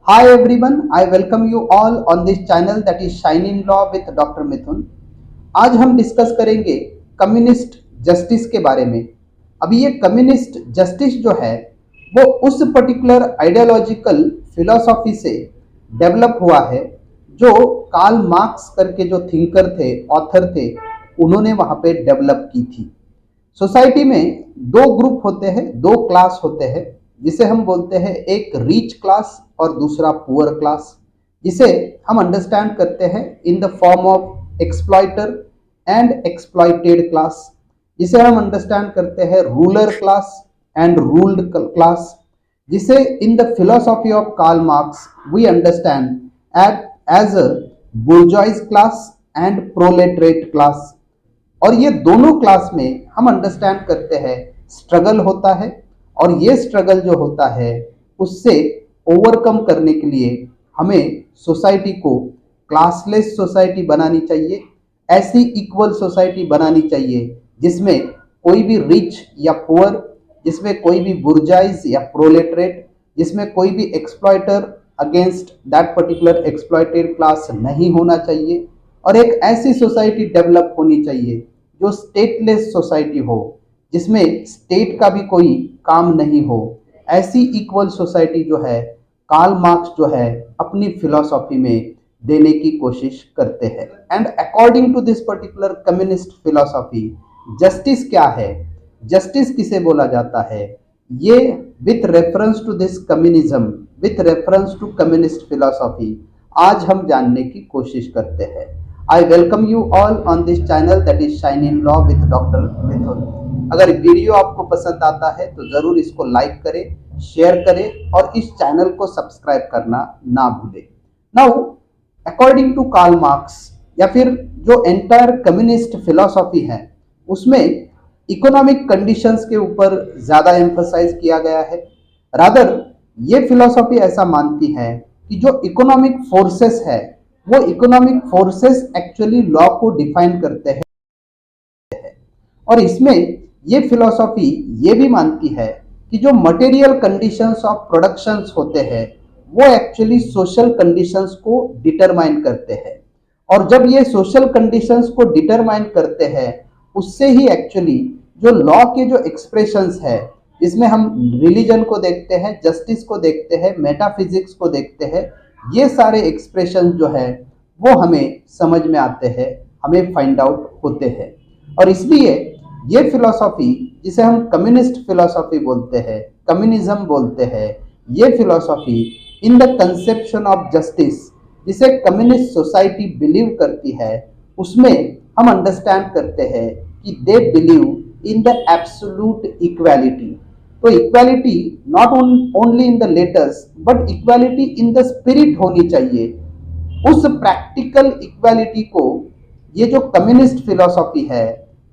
Hi everyone, I welcome you all on this channel that is Shining Law with Dr. मिथुन। आज हम discuss करेंगे communist justice के बारे में। अभी ये कम्युनिस्ट जस्टिस जो है वो उस पर्टिकुलर आइडियोलॉजिकल फिलॉसफी से डेवलप हुआ है जो कार्ल मार्क्स करके जो थिंकर थे, ऑथर थे, उन्होंने वहाँ पे डेवलप की थी। सोसाइटी में दो ग्रुप होते हैं, दो क्लास होते हैं, जिसे हम बोलते हैं एक रिच क्लास और दूसरा पुअर क्लास, जिसे हम अंडरस्टैंड करते हैं in the form of exploiter and exploited class, जिसे हम अंडरस्टैंड करते हैं ruler class and ruled class, जिसे in the philosophy of Karl Marx we understand as a bourgeois class and proletariat class. और ये दोनों क्लास में हम अंडरस्टैंड करते हैं स्ट्रगल होता है, और ये स्ट्रगल जो होता है उससे ओवरकम करने के लिए हमें सोसाइटी को क्लासलेस सोसाइटी बनानी चाहिए, ऐसी इक्वल सोसाइटी बनानी चाहिए जिसमें कोई भी रिच या पुअर, जिसमें कोई भी बुर्जाइज या प्रोलेटरेट, जिसमें कोई भी exploiter against that particular exploited class नहीं होना चाहिए। और एक ऐसी सोसाइटी डेवलप होनी चाहिए जो स्टेटलेस सोसाइटी हो, जिसमें स्टेट का भी कोई काम नहीं हो। ऐसी इक्वल सोसाइटी जो है कार्ल मार्क्स जो है अपनी फिलॉसफी में देने की कोशिश करते हैं। And according to this particular communist philosophy, justice क्या है, जस्टिस किसे बोला जाता है, ये with reference to this communism, with reference to communist philosophy आज हम जानने की कोशिश करते हैं। I welcome you all on this channel that is shining law with doctor Mithun. अगर वीडियो आपको पसंद आता है तो जरूर इसको लाइक करें, शेयर करें और इस चैनल को सब्सक्राइब करना ना भूलें। Now according to Karl Marx या फिर जो एंटायर कम्युनिस्ट फिलॉसफी है उसमें इकोनॉमिक कंडीशंस के ऊपर ज्यादा एम्फसाइज किया गया है। रादर ये फिलॉसफी ऐसा मानती है कि जो इकोनॉमिक फोर्सेस है वो इकोनॉमिक फोर्सेस एक्चुअली लॉ को डिफाइन करते हैं। और इसमें ये फिलॉसफी ये भी मानती है कि जो मटेरियल कंडीशंस ऑफ प्रोडक्शंस होते हैं वो एक्चुअली सोशल कंडीशंस को डिटरमाइन करते हैं। और जब ये सोशल कंडीशंस को डिटरमाइन करते हैं उससे ही एक्चुअली जो लॉ के जो एक्सप्रेशंस है, इसमें हम रिलीजन को देखते हैं, जस्टिस को देखते हैं, मेटाफिजिक्स को देखते हैं, ये सारे एक्सप्रेशन जो है वो हमें समझ में आते हैं, हमें फाइंड आउट होते हैं। और इसलिए ये फिलॉसफी जिसे हम कम्युनिस्ट फिलॉसफी बोलते हैं, कम्युनिज्म बोलते हैं, ये philosophy in the conception of justice जिसे कम्युनिस्ट सोसाइटी बिलीव करती है, उसमें हम अंडरस्टैंड करते हैं कि they believe in the absolute equality. तो equality not only in the letters but equality in the spirit होनी चाहिए। उस प्रैक्टिकल इक्वालिटी को ये जो कम्युनिस्ट फिलॉसफी है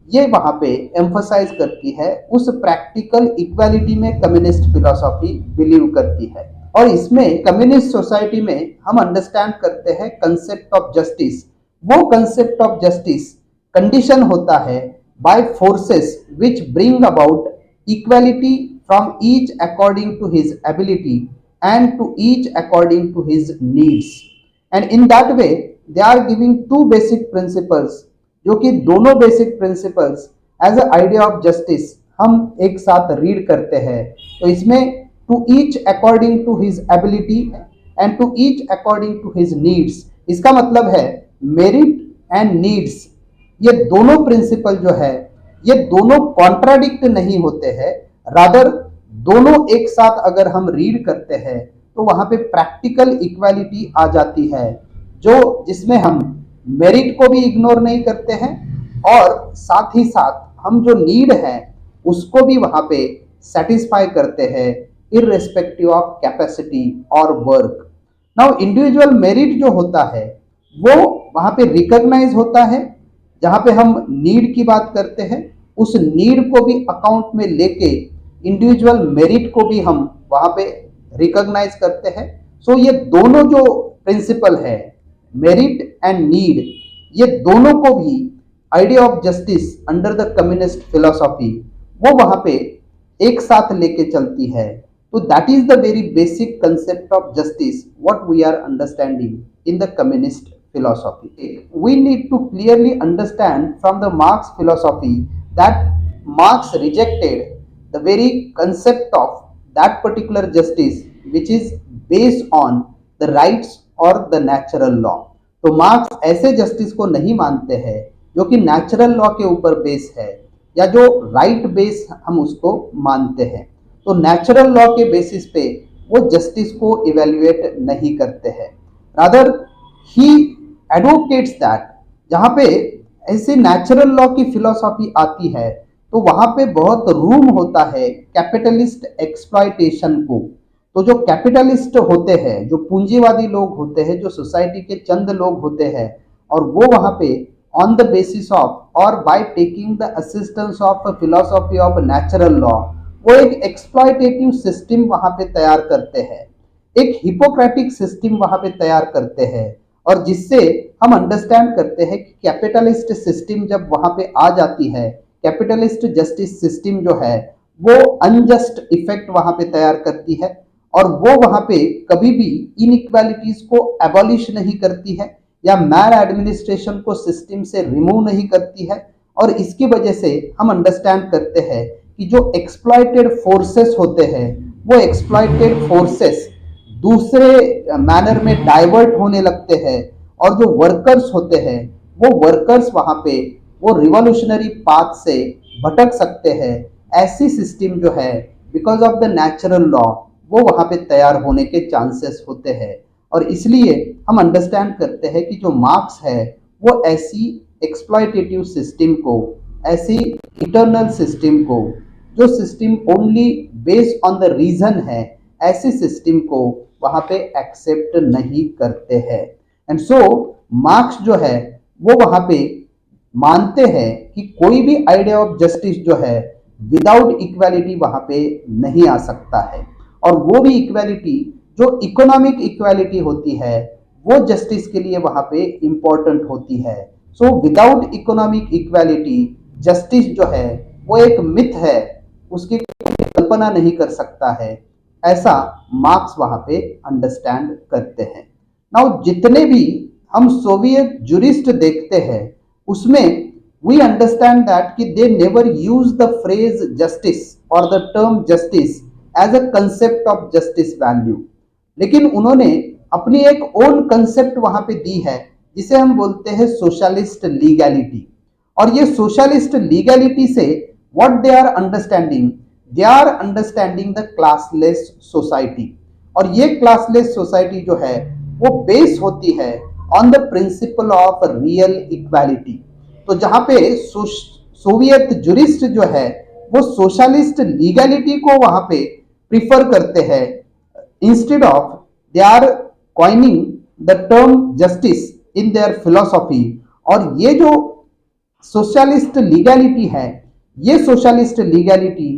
ये वहां पे एम्फसाइज करती है। उस प्रैक्टिकल इक्वालिटी में कम्युनिस्ट फिलॉसफी बिलीव करती है। और इसमें कम्युनिस्ट सोसाइटी में हम अंडरस्टैंड करते हैं कंसेप्ट ऑफ जस्टिस। वो कंसेप्ट ऑफ जस्टिस कंडीशन होता है by forces which bring about equality from each according to his ability and to each according to his needs, and in that way they are giving two basic principles, जो कि दोनों basic principles as a idea of justice हम एक साथ read करते हैं। तो इसमें to each according to his ability and to each according to his needs, इसका मतलब है मेरिट एंड नीड्स, ये दोनों प्रिंसिपल जो है ये दोनों कॉन्ट्राडिक्ट नहीं होते हैं। रादर दोनों एक साथ अगर हम रीड करते हैं तो वहां पे प्रैक्टिकल इक्वालिटी आ जाती है, जो जिसमें हम मेरिट को भी इग्नोर नहीं करते हैं और साथ ही साथ हम जो नीड है उसको भी वहां पे सेटिस्फाई करते हैं इररिस्पेक्टिव ऑफ कैपेसिटी और वर्क। नाउ इंडिविजुअल मेरिट जो होता है वो वहां पे रिकॉग्नाइज होता है, जहां पे हम नीड की बात करते हैं उस नीड को भी अकाउंट में लेके इंडिविजुअल मेरिट को भी हम वहां पे रिकॉग्नाइज करते हैं। सो ये दोनों जो प्रिंसिपल है मेरिट एंड नीड, ये दोनों को भी idea of justice under the communist philosophy वो वहां पे एक साथ लेके चलती है। So that is the very basic concept of justice, what we are understanding in the communist philosophy. We need to clearly understand from the Marx philosophy that Marx rejected the very concept of that particular justice which is based on the rights और the natural law. तो marks ऐसे justice को नहीं मानते हैं जो कि natural law के ऊपर बेस है या जो राइट बेस हम उसको मानते हैं। तो नेचुरल लॉ के बेसिस पे वो जस्टिस को इवेल्युएट नहीं करते हैं, रादर ही एडवोकेट्स दैट जहाँ पे ऐसे नेचुरल लॉ की फिलॉसफी आती है तो वहाँ पे बहुत रूम होता है कैपिटलिस्ट एक्सप्लॉयटेशन को। तो जो कैपिटलिस्ट होते हैं, जो पूंजीवादी लोग होते हैं, जो सोसाइटी के चंद लोग होते हैं, और वो वहाँ पे ऑन द बेसिस ऑफ और by taking the assistance of philosophy of natural law वो एक एक्सप्लॉयटेटिव सिस्टम वहाँ पे तैयार करते हैं, एक हिपोक्रेटिक सिस्टम वहाँ पे तैयार करते हैं, और जिससे हम अंडरस्टैंड करते हैं कि कैपिटलिस्ट सिस्टम जब वहाँ पे आ जाती है, कैपिटलिस्ट जस्टिस सिस्टम जो है वो अनजस्ट इफेक्ट वहाँ पे तैयार करती है और वो वहाँ पे कभी भी इनइक्वालिटीज को एबॉलिश नहीं करती है या मैल एडमिनिस्ट्रेशन को सिस्टम से रिमूव नहीं करती है। और इसकी वजह से हम अंडरस्टैंड करते हैं कि जो एक्सप्लॉयटेड फोर्सेस होते हैं वो एक्सप्लॉयटेड फोर्सेस दूसरे मैनर में डाइवर्ट होने लगते हैं और जो वर्कर्स होते हैं वो वर्कर्स वहाँ पे वो रिवॉल्यूशनरी पाथ से भटक सकते हैं। ऐसी सिस्टम जो है because of the natural law वो वहाँ पे तैयार होने के चांसेस होते हैं। और इसलिए हम अंडरस्टैंड करते हैं कि जो मार्क्स है वो ऐसी एक्सप्लॉयटेटिव सिस्टम को, ऐसी इटर्नल सिस्टम को, जो system only based on the reason है, ऐसी सिस्टम को वहाँ पे एक्सेप्ट नहीं करते हैं। एंड सो मार्क्स जो है वो वहाँ पे मानते हैं कि कोई भी आइडिया ऑफ जस्टिस जो है विदाउट इक्वालिटी वहाँ पे नहीं आ सकता है, और वो भी इक्वालिटी जो इकोनॉमिक इक्वालिटी होती है वो जस्टिस के लिए वहाँ पे इम्पोर्टेंट होती है। So without economic equality justice जो है वो एक मिथ है, उसकी कल्पना नहीं कर सकता है, ऐसा मार्क्स वहाँ पे अंडरस्टैंड करते हैं। नाउ जितने भी हम सोवियत जुरिस्ट देखते हैं उसमें वी अंडरस्टैंड दैट कि they never use the phrase justice और the term justice as a concept of justice value, लेकिन उन्होंने अपनी एक ओन कंसेप्ट वहां पे दी है जिसे हम बोलते हैं सोशलिस्ट लीगैलिटी। और ये सोशलिस्ट लीगैलिटी से what they are understanding, they are understanding the classless society. और ये क्लासलेस सोसाइटी जो है वो बेस होती है on the principle of real equality. तो जहां पे सोवियत जुरिस्ट जो है वो सोशलिस्ट लीगैलिटी को वहां पे प्रिफर करते हैं, instead of they are coining the term justice in their philosophy. और ये जो सोशलिस्ट लीगैलिटी है, ये सोशलिस्ट लीगैलिटी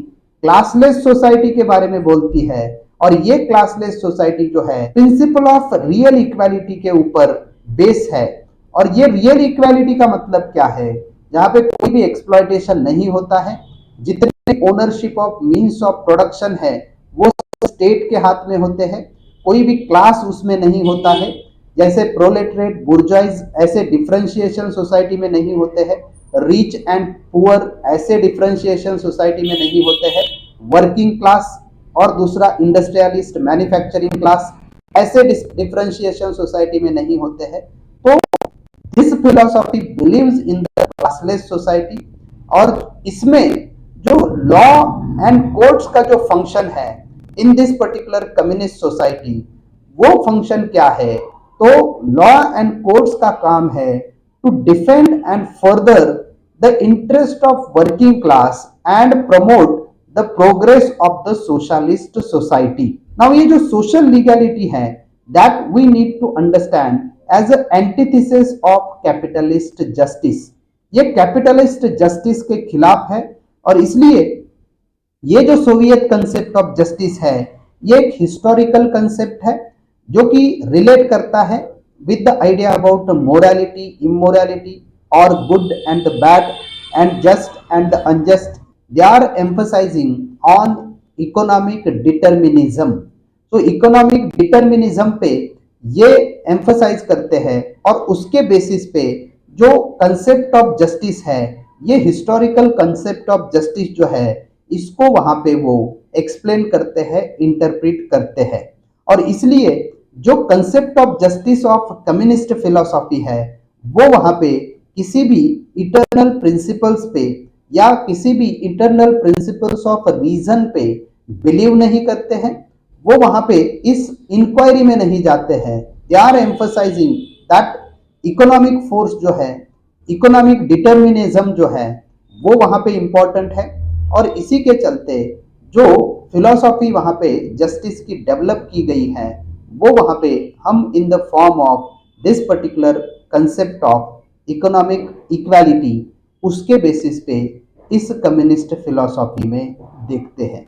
क्लासलेस सोसाइटी के बारे में बोलती है, और ये क्लासलेस सोसाइटी जो है प्रिंसिपल ऑफ रियल इक्वालिटी के ऊपर बेस है। और ये रियल इक्वालिटी का मतलब क्या है, जहां पे कोई भी एक्सप्लॉयटेशन नहीं होता है, जितने ownership of means of production है वो स्टेट के हाथ में होते हैं, कोई भी क्लास उसमें नहीं होता है, जैसे प्रोलेटरेट, बुर्जोइज ऐसे डिफरेंशिएशन सोसाइटी में नहीं होते हैं, रिच एंड पुअर ऐसे डिफरेंशिएशन सोसाइटी में नहीं होते हैं, वर्किंग क्लास और दूसरा इंडस्ट्रियलिस्ट मैन्युफैक्चरिंग क्लास ऐसे डिफरेंशिएशन सोसाइटी में नहीं होते हैं। तो this philosophy believes in the classless society, और इसमें जो लॉ एंड कोर्ट्स का जो फंक्शन है in this particular communist society, वो फंक्शन क्या है, तो लॉ एंड कोर्ट्स का काम है to defend and further the interest of working class and promote the progress of the socialist society. Now ये जो सोशल लीगैलिटी है that we need to understand as a antithesis of capitalist justice. ये capitalist justice के खिलाफ है, और इसलिए ये जो सोवियत कंसेप्ट ऑफ जस्टिस है ये एक हिस्टोरिकल कंसेप्ट है जो कि रिलेट करता है with the idea about morality, immorality और good and bad and just and unjust. They are emphasizing on economic determinism. तो इकोनॉमिक डिटर्मिनिज्म पे ये एम्फसाइज करते हैं और उसके बेसिस पे जो कंसेप्ट ऑफ जस्टिस है, ये हिस्टोरिकल कंसेप्ट ऑफ जस्टिस जो है, इसको वहां पे वो एक्सप्लेन करते हैं, इंटरप्रेट करते हैं। और इसलिए जो concept of justice of communist philosophy है, वो वहां पे किसी भी इटर्नल प्रिंसिपल्स पे या किसी भी इटर्नल प्रिंसिपल्स ऑफ रीजन पे बिलीव नहीं करते हैं। वो वहां पे इस इंक्वायरी में नहीं जाते हैं। They are emphasising that economic force जो है, इकोनॉमिक डिटर्मिनिज्म जो है, वो वहां पे इंपॉर्टेंट है। और इसी के चलते जो फिलोसॉफी वहां पे जस्टिस की डेवलप की गई है, वो वहां पे हम इन the form of this particular concept of economic equality, उसके बेसिस पे इस कम्युनिस्ट फिलोसॉफी में देखते हैं।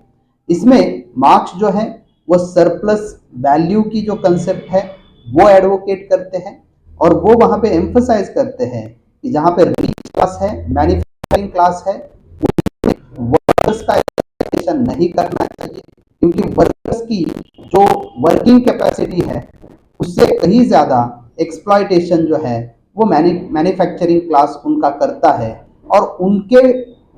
इसमें मार्क्स जो है वो सरप्लस वैल्यू की जो कंसेप्ट है वो एडवोकेट करते हैं और वो वहां पे एम्फसाइज करते हैं कि जहां पे रिच क्लास है, मैन्युफैक्चरिंग क्लास है, वर्कर्स का एक्सप्लॉयटेशन नहीं करना चाहिए, क्योंकि वर्कर्स की जो वर्किंग कैपेसिटी है उससे कहीं ज्यादा एक्सप्लॉयटेशन जो है वो मैन्युफैक्चरिंग क्लास उनका करता है। और उनके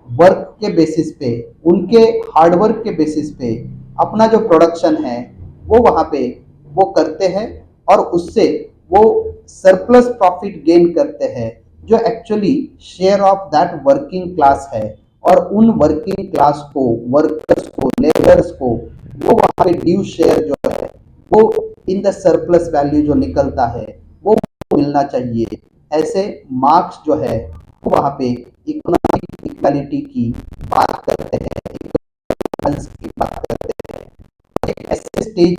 वर्क के बेसिस पे, उनके हार्डवर्क के बेसिस पे अपना जो प्रोडक्शन है वो वहाँ पे वो करते हैं और उससे वो सरप्लस प्रॉफिट गेन करते हैं, जो actually share of that working class है। और उन वर्किंग क्लास को, वर्कर्स को, लेबर्स को वो वहाँ पे ड्यू शेयर जो है वो इन द सरप्लस वैल्यू जो निकलता है वो मिलना चाहिए। ऐसे मार्क्स जो है वो वहाँ पे इकोनॉमिक इक्वालिटी की बात करते हैं, की बात करते हैं। एक ऐसे स्टेज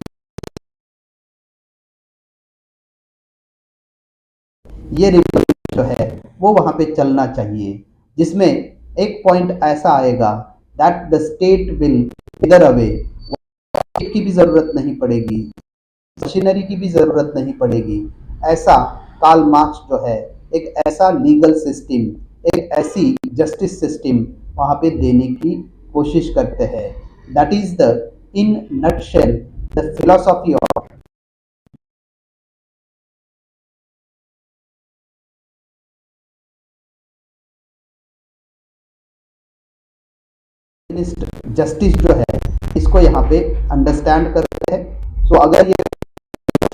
ये रिवॉल्यूशन जो है वो वहां पे चलना चाहिए, जिसमें एक पॉइंट ऐसा आएगा that the state will विदर away. State की भी जरूरत नहीं पड़ेगी, मशीनरी की भी जरूरत नहीं पड़ेगी। ऐसा कार्ल मार्क्स जो है एक ऐसा लीगल सिस्टम, एक ऐसी जस्टिस सिस्टम वहां पे देने की कोशिश करते हैं। That is the in nutshell the philosophy of justice जो है, इसको यहाँ पे अंडरस्टैंड करते हैं। सो अगर ये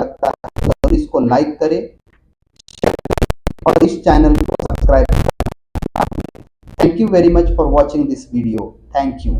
लगता है तो इसको लाइक करें और इस चैनल को सब्सक्राइब करें। Thank you very much for watching this video. Thank you.